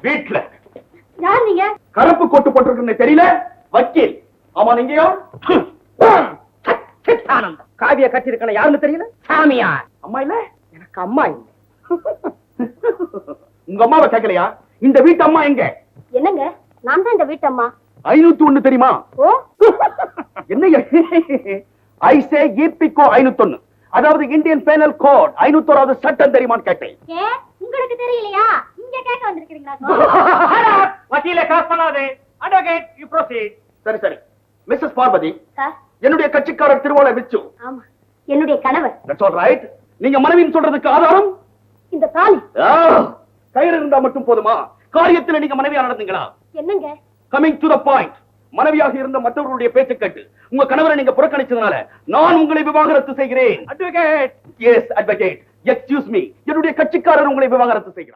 வீட்டுல. யார் நீங்க? கருப்பு கோட்டு போட்டிருக்குன்னு தெரியல? வக்கீல். ஆமா, நீங்கயோ? சச்சிதானந்தம். காவிய கட்டிருக்கணும் யாருன்னு தெரியல? சாமியார். அம்மா இல்ல? எனக்கு அம்மா இல்லை. உங்க அம்மாவை கேட்கலையா? இந்த வீட்டு அம்மா எங்க? என்னங்க, நான் தான் இந்த வீட்டு அம்மா. 501 தெரியுமா? ஓ, என்ன ஐசே ஈபிகோ 501, அதாவது இந்தியன் பேனல் கோட் 501வது சட்டம் தெரியுமான்னு கேட்டேன். ஏன் உங்களுக்கு தெரியலையா? இங்க கேட்க வந்திருக்கீங்களா? வக்கீலே காஸ் பண்ணாதே. Advocate, you proceed. சரி சரி. Mrs Parvathi, sir. என்னுடைய கட்சிக்காரர் திருவாளர் விச்சு. ஆமா, என்னுடைய கணவர். That's all right. நீங்க மனைவின்னு சொல்றதுக்கு ஆதாரம்? இந்த தாலி. கயிறு இருந்தா மட்டும் போதுமா? காரியத்துல நீங்க மனைவியா நடந்தீங்களா? என்னங்க? Coming to the point. மனைவியாக இருந்த மற்றவர்களுடைய பேச்சு கேட்டு உங்க கணவரை நீங்க புறக்கணிச்சதுனால நான் உங்களை விவாகரத்து செய்கிறேன். Advocate. Yes advocate. Excuse me. என்னுடைய கட்சிக்காரர் உங்களை விவாகரத்து செய்கிறார்.